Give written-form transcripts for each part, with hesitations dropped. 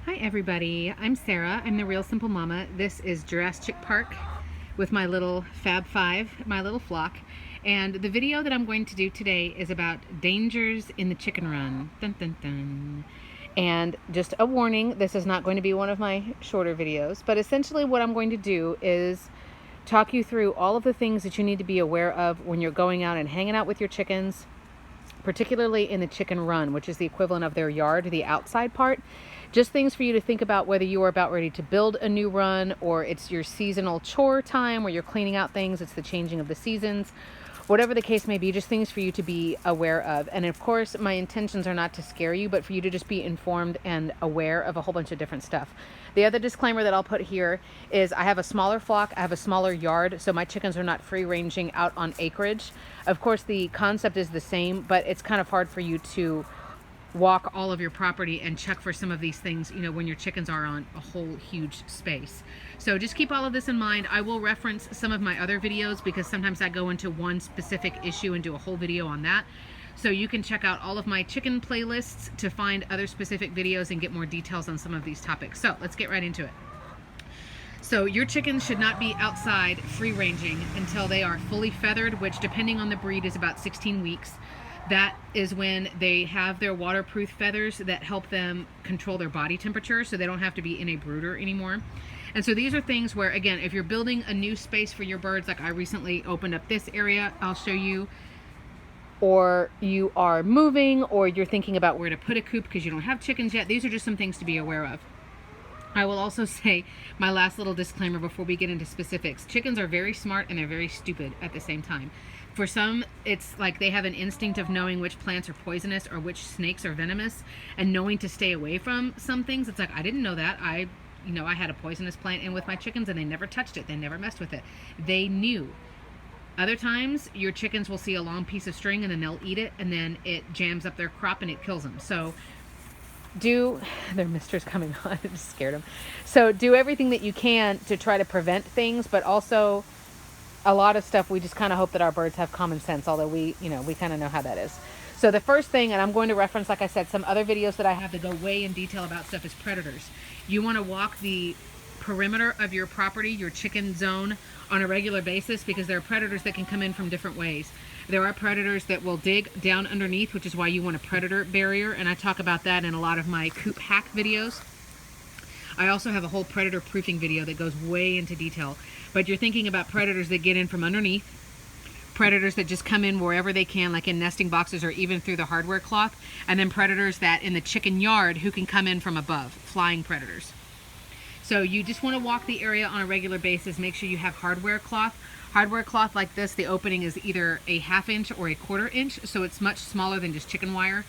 Hi everybody, I'm Sarah. I'm the Real Simple Mama. This is Jurassic Park with my little Fab Five, my little flock. And the video that I'm going to do today is about dangers in the chicken run. Dun, dun, dun. And just a warning, this is not going to be one of my shorter videos, but essentially what I'm going to do is talk you through all of the things that you need to be aware of when you're going out and hanging out with your chickens, particularly in the chicken run, which is the equivalent of their yard, the outside part. Just things for you to think about whether you are about ready to build a new run or it's your seasonal chore time where you're cleaning out things, it's the changing of the seasons, whatever the case may be, just things for you to be aware of. And of course, my intentions are not to scare you, but for you to just be informed and aware of a whole bunch of different stuff. The other disclaimer that I'll put here is I have a smaller flock, I have a smaller yard, so my chickens are not free ranging out on acreage. Of course, the concept is the same, but it's kind of hard for you to walk all of your property and check for some of these things, when your chickens are on a whole huge space. So just keep all of this in mind. I will reference some of my other videos because sometimes I go into one specific issue and do a whole video on that. So you can check out all of my chicken playlists to find other specific videos and get more details on some of these topics. So let's get right into it. So your chickens should not be outside free ranging until they are fully feathered, which depending on the breed is about 16 weeks. That is when they have their waterproof feathers that help them control their body temperature so they don't have to be in a brooder anymore. And so these are things where, again, if you're building a new space for your birds, like I recently opened up this area, I'll show you, or you are moving, or you're thinking about where to put a coop because you don't have chickens yet, these are just some things to be aware of. I will also say my last little disclaimer before we get into specifics. Chickens are very smart and they're very stupid at the same time. For some, it's like they have an instinct of knowing which plants are poisonous or which snakes are venomous and knowing to stay away from some things. It's like, I didn't know that. I had a poisonous plant in with my chickens and they never touched it. They never messed with it. They knew. Other times, your chickens will see a long piece of string and then they'll eat it and then it jams up their crop and it kills them. So their mister's coming on, it just scared them. So do everything that you can to try to prevent things, but also a lot of stuff we just kind of hope that our birds have common sense, although we kind of know how that is. So the first thing, and I'm going to reference, like I said, some other videos that I have that go way in detail about stuff, is predators. You want to walk the perimeter of your property, your chicken zone, on a regular basis because there are predators that can come in from different ways. There are predators that will dig down underneath, which is why you want a predator barrier, and I talk about that in a lot of my coop hack videos. I also have a whole predator proofing video that goes way into detail. But you're thinking about predators that get in from underneath, predators that just come in wherever they can, like in nesting boxes or even through the hardware cloth, and then predators that in the chicken yard who can come in from above, flying predators. So you just want to walk the area on a regular basis. Make sure you have hardware cloth. Hardware cloth like this, the opening is either a 1/2 inch or a 1/4 inch, so it's much smaller than just chicken wire.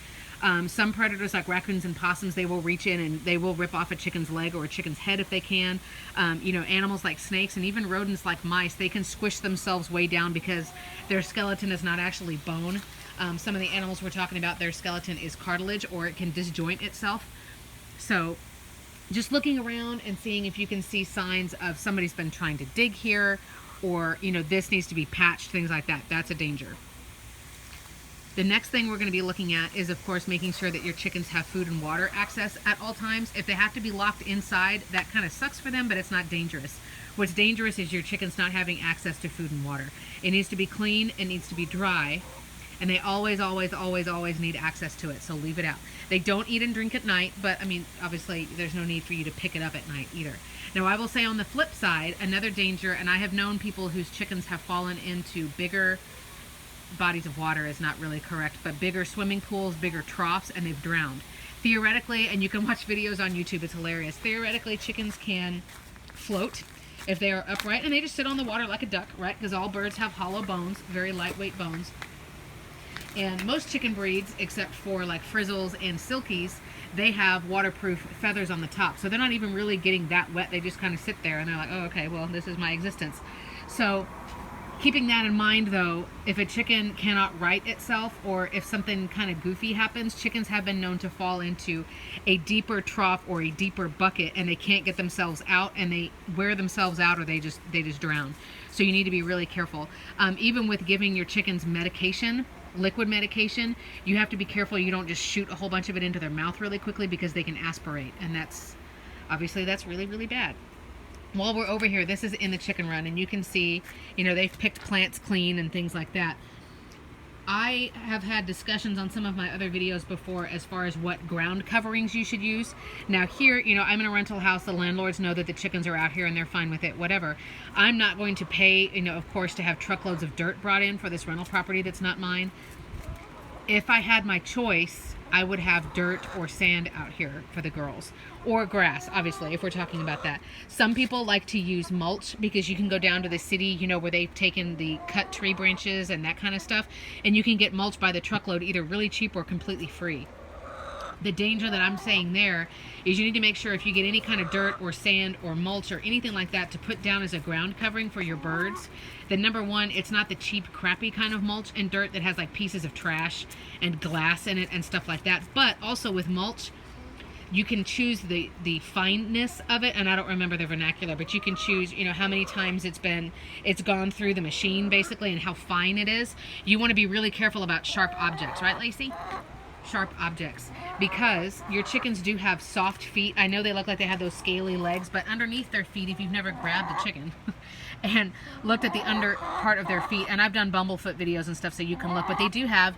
Some predators like raccoons and possums, they will reach in and they will rip off a chicken's leg or a chicken's head if they can. Animals like snakes and even rodents like mice, they can squish themselves way down because their skeleton is not actually bone. Some of the animals we're talking about, their skeleton is cartilage or it can disjoint itself. So just looking around and seeing if you can see signs of somebody's been trying to dig here or, this needs to be patched, things like that. That's a danger. The next thing we're going to be looking at is, of course, making sure that your chickens have food and water access at all times. If they have to be locked inside, that kind of sucks for them, but it's not dangerous. What's dangerous is your chickens not having access to food and water. It needs to be clean, it needs to be dry, and they always, always, always, always need access to it, so leave it out. They don't eat and drink at night, but, obviously, there's no need for you to pick it up at night either. Now, I will say on the flip side, another danger, and I have known people whose chickens have fallen into bigger bodies of water is not really correct, but bigger swimming pools, bigger troughs, and they've drowned. Theoretically, and you can watch videos on YouTube, it's hilarious. Theoretically, chickens can float if they are upright, and they just sit on the water like a duck, right? Because all birds have hollow bones, very lightweight bones. And most chicken breeds, except for like frizzles and silkies, they have waterproof feathers on the top. So they're not even really getting that wet. They just kind of sit there and they're like, oh, okay, well, this is my existence. So keeping that in mind, though, if a chicken cannot right itself or if something kind of goofy happens, chickens have been known to fall into a deeper trough or a deeper bucket and they can't get themselves out and they wear themselves out or they just drown. So you need to be really careful. Even with giving your chickens medication, liquid medication, you have to be careful you don't just shoot a whole bunch of it into their mouth really quickly because they can aspirate, and that's Obviously, that's really, really bad. While we're over here, this is in the chicken run, and you can see, they've picked plants clean and things like that. I have had discussions on some of my other videos before as far as what ground coverings you should use. Now here, I'm in a rental house. The landlords know that the chickens are out here and they're fine with it, whatever. I'm not going to pay, of course, to have truckloads of dirt brought in for this rental property that's not mine. If I had my choice, I would have dirt or sand out here for the girls, or grass, obviously, if we're talking about that. Some people like to use mulch because you can go down to the city, where they've taken the cut tree branches and that kind of stuff, and you can get mulch by the truckload either really cheap or completely free. The danger that I'm saying there is you need to make sure if you get any kind of dirt or sand or mulch or anything like that to put down as a ground covering for your birds, then number one, it's not the cheap, crappy kind of mulch and dirt that has like pieces of trash and glass in it and stuff like that. But also with mulch, you can choose the fineness of it, and I don't remember the vernacular, but you can choose, how many times it's gone through the machine basically and how fine it is. You want to be really careful about sharp objects, right, Lacey? Sharp objects, because your chickens do have soft feet. I know they look like they have those scaly legs, but underneath their feet, if you've never grabbed a chicken and looked at the under part of their feet, and I've done Bumblefoot videos and stuff so you can look, but they do have,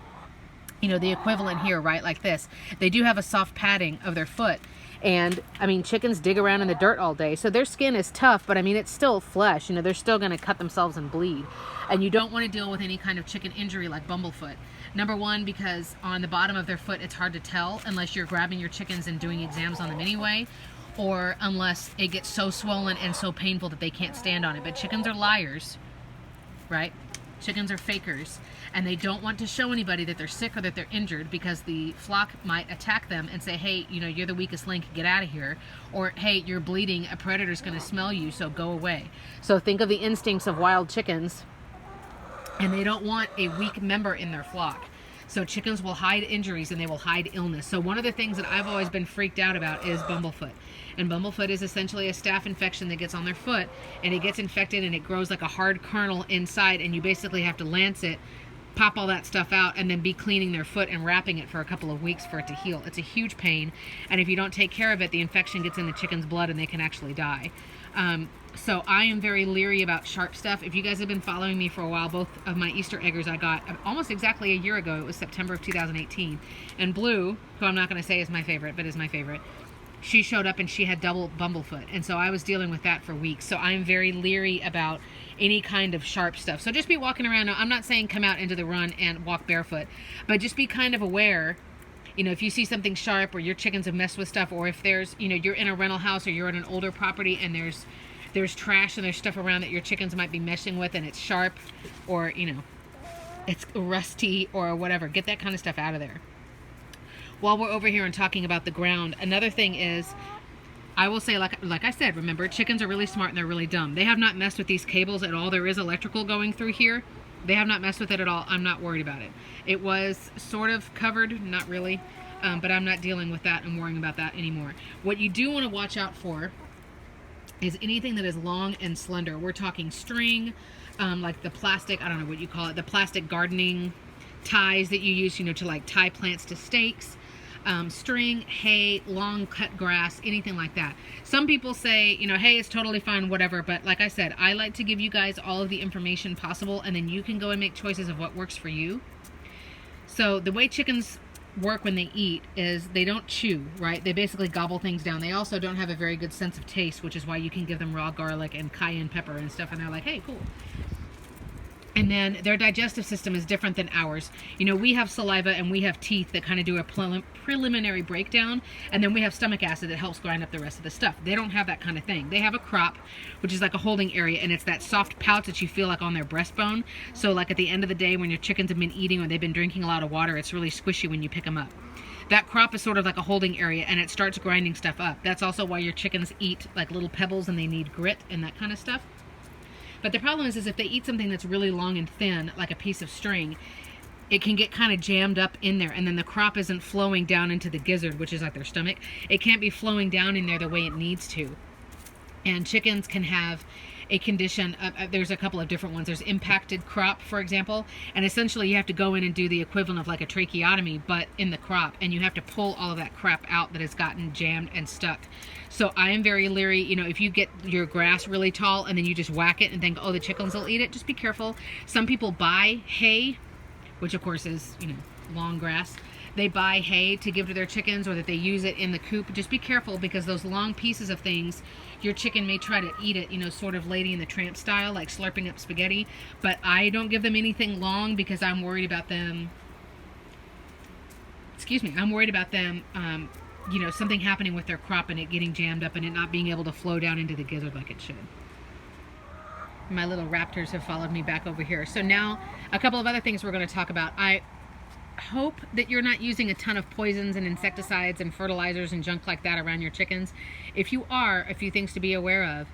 the equivalent here, right, like this. They do have a soft padding of their foot. And chickens dig around in the dirt all day, so their skin is tough, but it's still flesh. They're still going to cut themselves and bleed, and you don't want to deal with any kind of chicken injury like Bumblefoot. Number one, because on the bottom of their foot it's hard to tell unless you're grabbing your chickens and doing exams on them anyway, or unless it gets so swollen and so painful that they can't stand on it. But chickens are liars, right? Chickens are fakers, and they don't want to show anybody that they're sick or that they're injured, because the flock might attack them and say, hey, you're the weakest link, get out of here. Or, hey, you're bleeding, a predator's going to smell you, so go away. So think of the instincts of wild chickens, and they don't want a weak member in their flock. So chickens will hide injuries and they will hide illness. So one of the things that I've always been freaked out about is Bumblefoot. And Bumblefoot is essentially a staph infection that gets on their foot, and it gets infected and it grows like a hard kernel inside, and you basically have to lance it, pop all that stuff out, and then be cleaning their foot and wrapping it for a couple of weeks for it to heal. It's a huge pain, and if you don't take care of it, the infection gets in the chicken's blood and they can actually die. So I am very leery about sharp stuff. If you guys have been following me for a while, both of my Easter eggers I got almost exactly a year ago. It was September of 2018. And Blue, who I'm not going to say is my favorite, but is my favorite, she showed up and she had double Bumblefoot. And so I was dealing with that for weeks. So I'm very leery about any kind of sharp stuff. So just be walking around. Now, I'm not saying come out into the run and walk barefoot, but just be kind of aware. If you see something sharp, or your chickens have messed with stuff, or if there's, you're in a rental house or you're in an older property and there's trash and there's stuff around that your chickens might be messing with and it's sharp, or, it's rusty or whatever, get that kind of stuff out of there. While we're over here and talking about the ground, another thing is, I will say, like I said, remember, chickens are really smart and they're really dumb. They have not messed with these cables at all. There is electrical going through here. They have not messed with it at all. I'm not worried about it. It was sort of covered, not really, but I'm not dealing with that and worrying about that anymore. What you do want to watch out for is anything that is long and slender. We're talking string, like the plastic, I don't know what you call it, the plastic gardening ties that you use, to like tie plants to stakes. String, hay, long cut grass, anything like that. Some people say, hey, it's totally fine, whatever. But like I said, I like to give you guys all of the information possible, and then you can go and make choices of what works for you. So the way chickens work when they eat is they don't chew, right? They basically gobble things down. They also don't have a very good sense of taste, which is why you can give them raw garlic and cayenne pepper and stuff, and they're like, hey, cool. And then their digestive system is different than ours. We have saliva and we have teeth that kind of do a preliminary breakdown, and then we have stomach acid that helps grind up the rest of the stuff. They don't have that kind of thing. They have a crop, which is like a holding area, and it's that soft pouch that you feel like on their breastbone. So like at the end of the day when your chickens have been eating or they've been drinking a lot of water, it's really squishy when you pick them up. That crop is sort of like a holding area, and it starts grinding stuff up. That's also why your chickens eat like little pebbles and they need grit and that kind of stuff. But the problem is if they eat something that's really long and thin, like a piece of string, it can get kind of jammed up in there, and then the crop isn't flowing down into the gizzard, which is like their stomach. It can't be flowing down in there the way it needs to. And chickens can have a condition. There's a couple of different ones. There's impacted crop, for example, and essentially you have to go in and do the equivalent of like a tracheotomy, but in the crop, and you have to pull all of that crap out that has gotten jammed and stuck. So I am very leery, you know, if you get your grass really tall and then you just whack it and think, oh, the chickens will eat it, just be careful. Some people buy hay, which of course is, you know, long grass. They buy hay to give to their chickens, or that they use it in the coop. Just be careful, because those long pieces of things, your chicken may try to eat it, you know, sort of Lady in the Tramp style, like slurping up spaghetti. But I don't give them anything long because I'm worried about them. Excuse me, I'm worried about them, you know, something happening with their crop and it getting jammed up and it not being able to flow down into the gizzard like it should. My little raptors have followed me back over here. So now, a couple of other things we're going to talk about. I hope that you're not using a ton of poisons and insecticides and fertilizers and junk like that around your chickens. If you are, a few things to be aware of.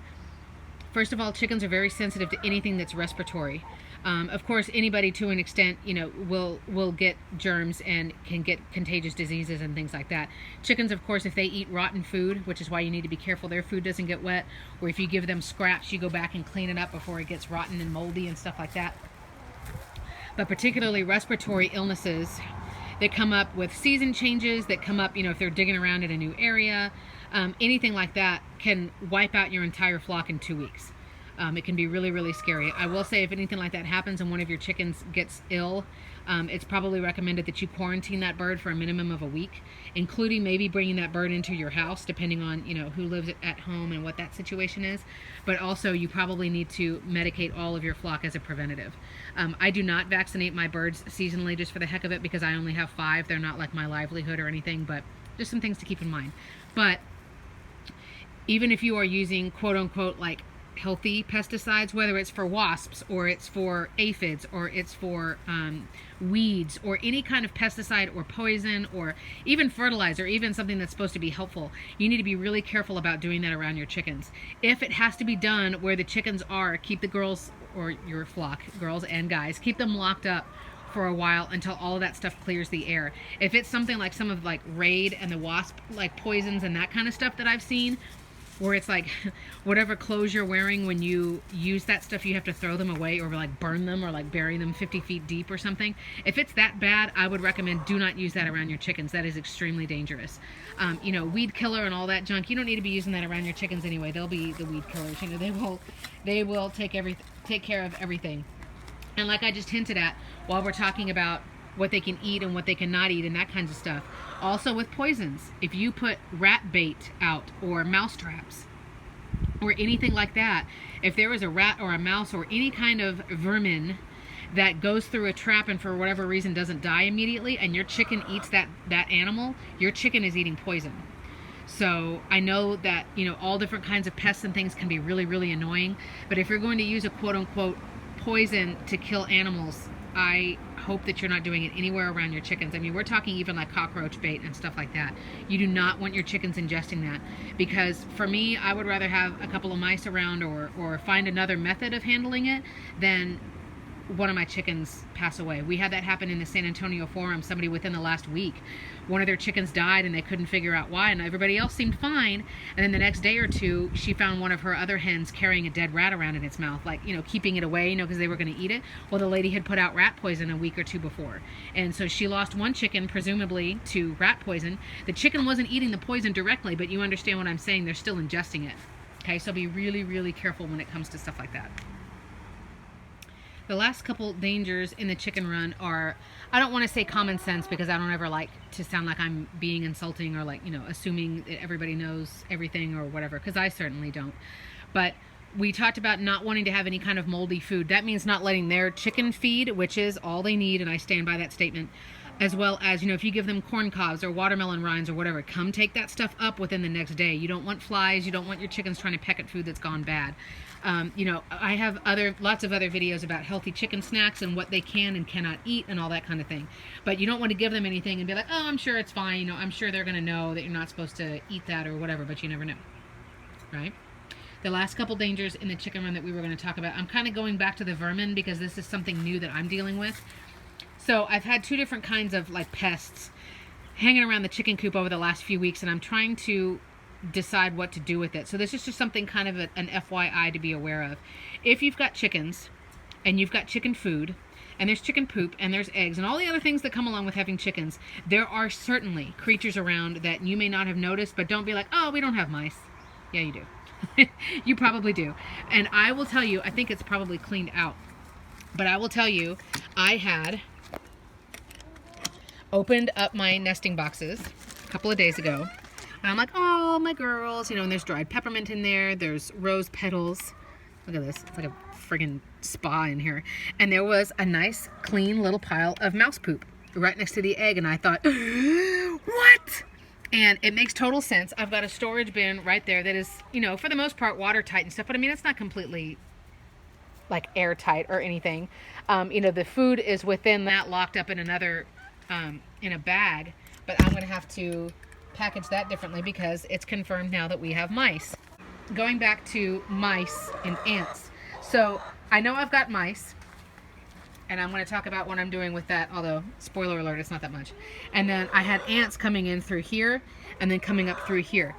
First of all, chickens are very sensitive to anything that's respiratory. Of course, anybody to an extent, you know, will get germs and can get contagious diseases and things like that. Chickens, of course, if they eat rotten food, which is why you need to be careful their food doesn't get wet, or if you give them scraps, you go back and clean it up before it gets rotten and moldy and stuff like that. But particularly respiratory illnesses that come up with season changes, that come up, you know, if they're digging around in a new area, anything like that can wipe out your entire flock in 2 weeks. It can be really, really scary. I will say, if anything like that happens and one of your chickens gets ill, it's probably recommended that you quarantine that bird for a minimum of a week, including maybe bringing that bird into your house, depending on, you know, who lives at home and what that situation is. But also, you probably need to medicate all of your flock as a preventative. I do not vaccinate my birds seasonally just for the heck of it, because I only have 5. They're not like my livelihood or anything, but just some things to keep in mind. But even if you are using quote-unquote like healthy pesticides, whether it's for wasps or it's for aphids or it's for weeds or any kind of pesticide or poison or even fertilizer, even something that's supposed to be helpful, you need to be really careful about doing that around your chickens. If it has to be done where the chickens are, keep the girls, or your flock, girls and guys, keep them locked up for a while until all of that stuff clears the air. If it's something like some of like Raid and the wasp like poisons and that kind of stuff that I've seen, where it's like whatever clothes you're wearing, when you use that stuff, you have to throw them away or like burn them or like bury them 50 feet deep or something. If it's that bad, I would recommend do not use that around your chickens. That is extremely dangerous. You know, weed killer and all that junk, you don't need to be using that around your chickens anyway. They'll be the weed killers. You know, they will take care of everything. And like I just hinted at, while we're talking about what they can eat and what they cannot eat and that kinds of stuff. Also with poisons, if you put rat bait out or mouse traps or anything like that, if there is a rat or a mouse or any kind of vermin that goes through a trap and for whatever reason doesn't die immediately, and your chicken eats that animal, your chicken is eating poison. So I know that, you know, all different kinds of pests and things can be really, really annoying, but if you're going to use a quote-unquote poison to kill animals, I hope that you're not doing it anywhere around your chickens. I mean, we're talking even like cockroach bait and stuff like that. You do not want your chickens ingesting that, because for me, I would rather have a couple of mice around or find another method of handling it than one of my chickens pass away. We had that happen in the San Antonio Forum. Somebody within the last week, one of their chickens died and they couldn't figure out why, and everybody else seemed fine. And then the next day or two, she found one of her other hens carrying a dead rat around in its mouth, like, you know, keeping it away, you know, because they were going to eat it. Well, the lady had put out rat poison a week or two before, and so she lost one chicken, presumably to rat poison. The chicken wasn't eating the poison directly, but you understand what I'm saying, they're still ingesting it. Okay, so be really, really careful when it comes to stuff like that. The last couple dangers in the chicken run are, I don't want to say common sense, because I don't ever like to sound like I'm being insulting or like, you know, assuming that everybody knows everything or whatever, because I certainly don't. But we talked about not wanting to have any kind of moldy food. That means not letting their chicken feed, which is all they need, and I stand by that statement. As well as, you know, if you give them corn cobs or watermelon rinds or whatever, come take that stuff up within the next day. You don't want flies. You don't want your chickens trying to peck at food that's gone bad. You know, I have lots of other videos about healthy chicken snacks and what they can and cannot eat and all that kind of thing. But you don't want to give them anything and be like, oh, I'm sure it's fine. You know, I'm sure they're going to know that you're not supposed to eat that or whatever, but you never know, right? The last couple dangers in the chicken run that we were going to talk about, I'm kind of going back to the vermin because this is something new that I'm dealing with. So I've had 2 different kinds of like pests hanging around the chicken coop over the last few weeks, and I'm trying to decide what to do with it. So this is just something kind of an FYI to be aware of. If you've got chickens and you've got chicken food and there's chicken poop and there's eggs and all the other things that come along with having chickens, there are certainly creatures around that you may not have noticed, but don't be like, oh, we don't have mice. Yeah, you do. You probably do. And I will tell you, I think it's probably cleaned out, but I will tell you, I had opened up my nesting boxes a couple of days ago. And I'm like, oh, my girls, you know, and there's dried peppermint in there. There's rose petals. Look at this. It's like a friggin' spa in here. And there was a nice, clean little pile of mouse poop right next to the egg. And I thought, what? And it makes total sense. I've got a storage bin right there that is, you know, for the most part, watertight and stuff. But I mean, it's not completely like airtight or anything. You know, the food is within that, locked up in another, in a bag. But I'm going to have to package that differently because it's confirmed now that we have mice. Going back to mice and ants. So I know I've got mice, and I'm going to talk about what I'm doing with that, although spoiler alert, it's not that much. And then I had ants coming in through here and then coming up through here.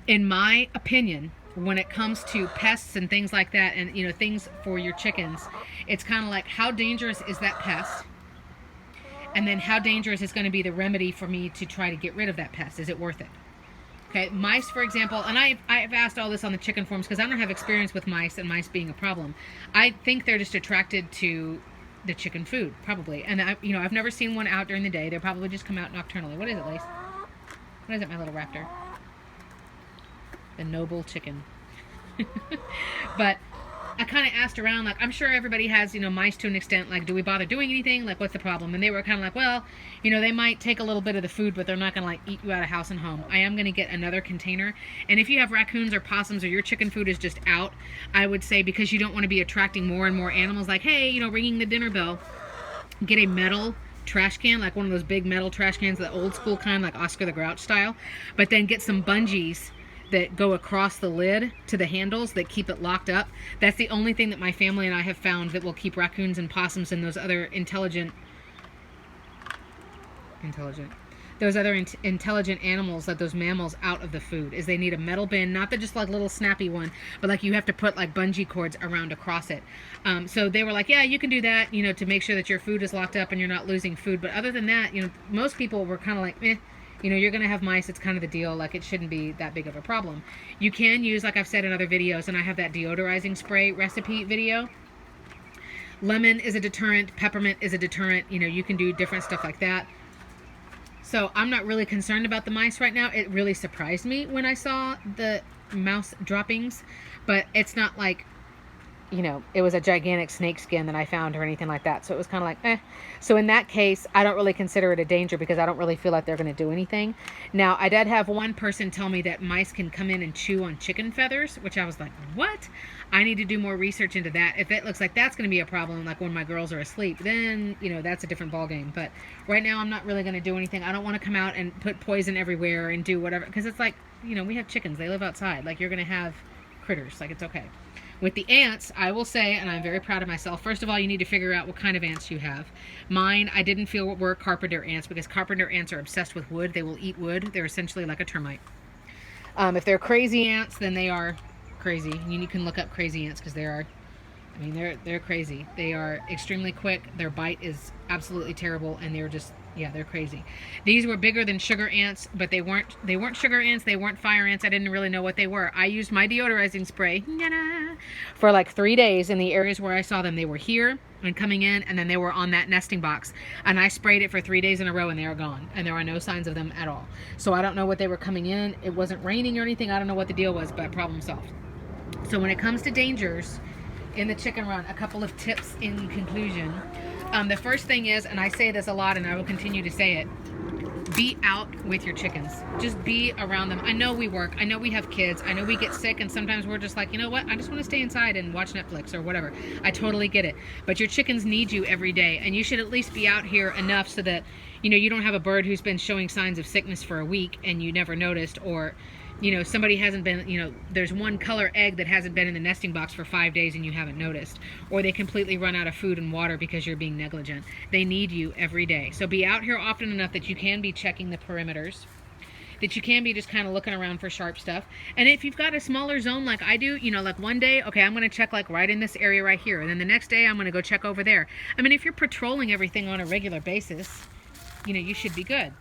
In my opinion, when it comes to pests and things like that, and you know, things for your chickens, it's kind of like, how dangerous is that pest? And then how dangerous is going to be the remedy for me to try to get rid of that pest? Is it worth it? Okay, mice, for example, and I've asked all this on the chicken forums because I don't have experience with mice and mice being a problem. I think they're just attracted to the chicken food, probably. And I've never seen one out during the day. They'll probably just come out nocturnally. What is it, Lace? What is it, my little raptor? The noble chicken. But I kind of asked around, like, I'm sure everybody has, you know, mice to an extent. Like, do we bother doing anything? Like, what's the problem? And they were kind of like, well, you know, they might take a little bit of the food, but they're not going to, like, eat you out of house and home. I am going to get another container. And if you have raccoons or possums or your chicken food is just out, I would say, because you don't want to be attracting more and more animals, like, hey, you know, ringing the dinner bell, get a metal trash can, like one of those big metal trash cans, the old school kind, like Oscar the Grouch style, but then get some bungees that go across the lid to the handles that keep it locked up. That's the only thing that my family and I have found that will keep raccoons and possums and those other intelligent animals, like those mammals, out of the food, is they need a metal bin, not the just like little snappy one, but like you have to put like bungee cords around across it. So they were like, yeah, you can do that, you know, to make sure that your food is locked up and you're not losing food. But other than that, you know, most people were kind of like, eh. You know, you're going to have mice. It's kind of the deal. Like, it shouldn't be that big of a problem. You can use, like I've said in other videos, and I have that deodorizing spray recipe video. Lemon is a deterrent. Peppermint is a deterrent. You know, you can do different stuff like that. So I'm not really concerned about the mice right now. It really surprised me when I saw the mouse droppings. But it's not like, you know, it was a gigantic snake skin that I found or anything like that. So it was kind of like, eh. So in that case, I don't really consider it a danger because I don't really feel like they're going to do anything. Now, I did have one person tell me that mice can come in and chew on chicken feathers, which I was like, what? I need to do more research into that. If it looks like that's going to be a problem, like when my girls are asleep, then, you know, that's a different ballgame. But right now, I'm not really going to do anything. I don't want to come out and put poison everywhere and do whatever. Because it's like, you know, we have chickens. They live outside. Like, you're going to have critters. Like, it's okay. With the ants, I will say, and I'm very proud of myself, first of all, you need to figure out what kind of ants you have. Mine, I didn't feel were carpenter ants because carpenter ants are obsessed with wood. They will eat wood. They're essentially like a termite. If they're crazy ants, then they are crazy. You can look up crazy ants because they're crazy. They are extremely quick. Their bite is absolutely terrible, and they're just, yeah, they're crazy. These were bigger than sugar ants, but they weren't sugar ants. They weren't fire ants. I didn't really know what they were. I used my deodorizing spray for like 3 days in the areas where I saw them. They were here and coming in, and then they were on that nesting box. And I sprayed it for 3 days in a row, and they are gone. And there are no signs of them at all. So I don't know what they were coming in. It wasn't raining or anything. I don't know what the deal was, but problem solved. So when it comes to dangers in the chicken run, a couple of tips in conclusion. The first thing is, and I say this a lot and I will continue to say it, be out with your chickens. Just be around them. I know we work. I know we have kids. I know we get sick, and sometimes we're just like, you know what? I just want to stay inside and watch Netflix or whatever. I totally get it. But your chickens need you every day, and you should at least be out here enough so that, you know, you don't have a bird who's been showing signs of sickness for a week and you never noticed, or, you know, somebody hasn't been, you know, there's one color egg that hasn't been in the nesting box for 5 days and you haven't noticed, or they completely run out of food and water because you're being negligent. They need you every day. So be out here often enough that you can be checking the perimeters. that you can be just kind of looking around for sharp stuff. And if you've got a smaller zone like I do, you know, like one day, okay, I'm going to check like right in this area right here. And then the next day I'm going to go check over there. I mean, if you're patrolling everything on a regular basis, you know, you should be good.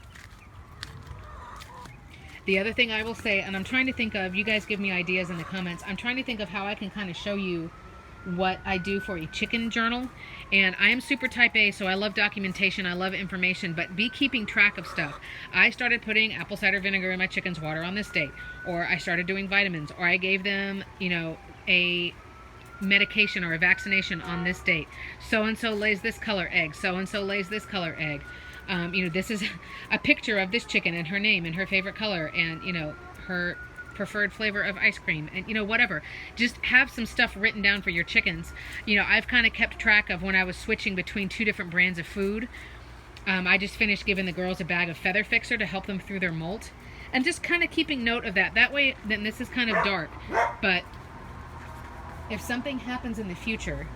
The other thing I will say, and I'm trying to think of, you guys give me ideas in the comments, I'm trying to think of how I can kind of show you what I do for a chicken journal. And I am super type A, so I love documentation, I love information, but be keeping track of stuff. I started putting apple cider vinegar in my chicken's water on this date, or I started doing vitamins, or I gave them, you know, a medication or a vaccination on this date. So-and-so lays this color egg, so-and-so lays this color egg. You know, this is a picture of this chicken and her name and her favorite color and, you know, her preferred flavor of ice cream and, you know, whatever. Just have some stuff written down for your chickens. You know, I've kind of kept track of when I was switching between 2 different brands of food. I just finished giving the girls a bag of Feather Fixer to help them through their molt. And just kind of keeping note of that. That way, then this is kind of dark. But if something happens in the future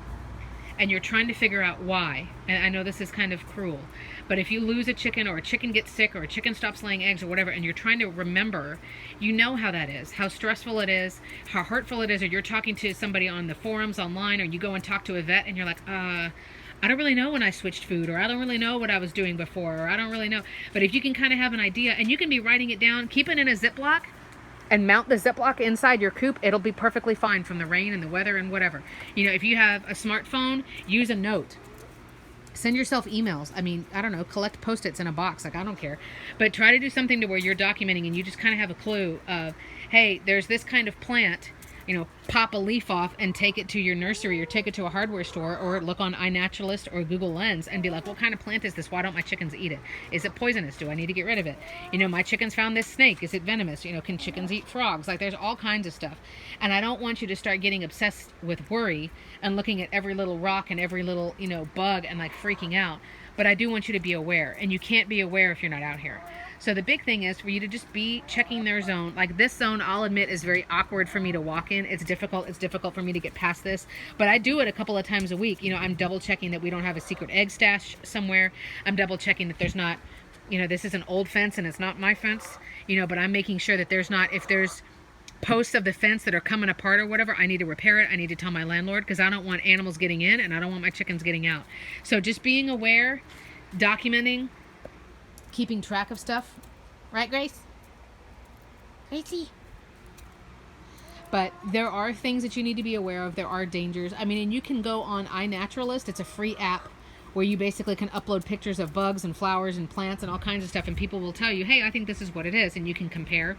and you're trying to figure out why, and I know this is kind of cruel, but if you lose a chicken or a chicken gets sick or a chicken stops laying eggs or whatever, and you're trying to remember, you know how that is, how stressful it is, how hurtful it is, or you're talking to somebody on the forums online, or you go and talk to a vet and you're like, I don't really know when I switched food, or I don't really know what I was doing before, or I don't really know. But if you can kind of have an idea, and you can be writing it down, keep it in a Ziploc, and mount the Ziploc inside your coop, it'll be perfectly fine from the rain and the weather and whatever. You know, if you have a smartphone, use a note. Send yourself emails. I mean, I don't know, collect Post-its in a box, like I don't care. But try to do something to where you're documenting and you just kind of have a clue of, hey, there's this kind of plant, you know, pop a leaf off and take it to your nursery or take it to a hardware store or look on iNaturalist or Google Lens and be like, what kind of plant is this? Why don't my chickens eat it? Is it poisonous? Do I need to get rid of it? You know, my chickens found this snake. Is it venomous? You know, can chickens eat frogs? Like there's all kinds of stuff. And I don't want you to start getting obsessed with worry and looking at every little rock and every little, you know, bug and like freaking out. But I do want you to be aware, and you can't be aware if you're not out here. So the big thing is for you to just be checking their zone. Like this zone, I'll admit, is very awkward for me to walk in. It's difficult. It's difficult for me to get past this, but I do it a couple of times a week. You know, I'm double checking that we don't have a secret egg stash somewhere. I'm double checking that there's not, you know, this is an old fence and it's not my fence, you know, but I'm making sure that there's not, if there's posts of the fence that are coming apart or whatever, I need to repair it. I need to tell my landlord because I don't want animals getting in and I don't want my chickens getting out. So just being aware, documenting, keeping track of stuff. Right, Grace? Gracie? But there are things that you need to be aware of. There are dangers. I mean, and you can go on iNaturalist. It's a free app where you basically can upload pictures of bugs and flowers and plants and all kinds of stuff, and people will tell you, hey, I think this is what it is, and you can compare.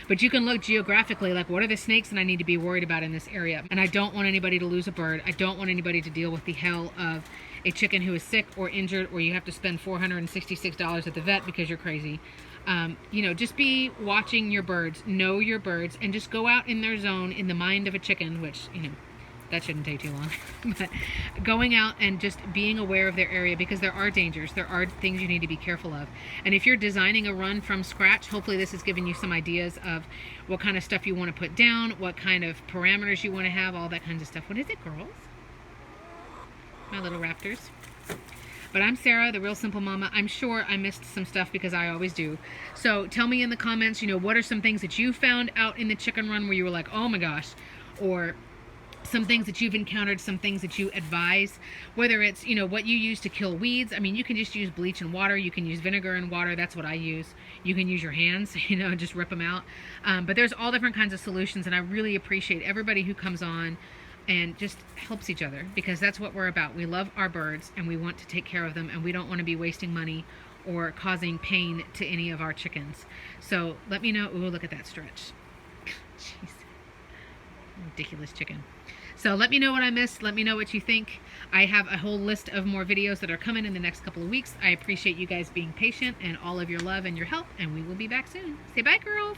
But you can look geographically, like what are the snakes that I need to be worried about in this area? And I don't want anybody to lose a bird. I don't want anybody to deal with the hell of a chicken who is sick or injured, or you have to spend $466 at the vet because you're crazy. You know, just be watching your birds, know your birds, and just go out in their zone in the mind of a chicken, which, you know, that shouldn't take too long. But going out and just being aware of their area, because there are dangers. There are things you need to be careful of. And if you're designing a run from scratch, hopefully this is giving you some ideas of what kind of stuff you want to put down, what kind of parameters you want to have, all that kinds of stuff. What is it, girls? My little raptors. But I'm Sarah, the Real Simple Mama. I'm sure I missed some stuff because I always do. So tell me in the comments, you know, what are some things that you found out in the chicken run where you were like, oh my gosh, or some things that you've encountered, some things that you advise, whether it's, you know, what you use to kill weeds. I mean, you can just use bleach and water. You can use vinegar and water. That's what I use. You can use your hands, you know, and just rip them out. But there's all different kinds of solutions, and I really appreciate everybody who comes on and just helps each other, because that's what we're about. We love our birds and we want to take care of them, and we don't want to be wasting money or causing pain to any of our chickens. So let me know. Ooh, look at that stretch. Jeez. Ridiculous chicken. So let me know what I missed. Let me know what you think. I have a whole list of more videos that are coming in the next couple of weeks. I appreciate you guys being patient and all of your love and your help, and we will be back soon. Say bye, girls.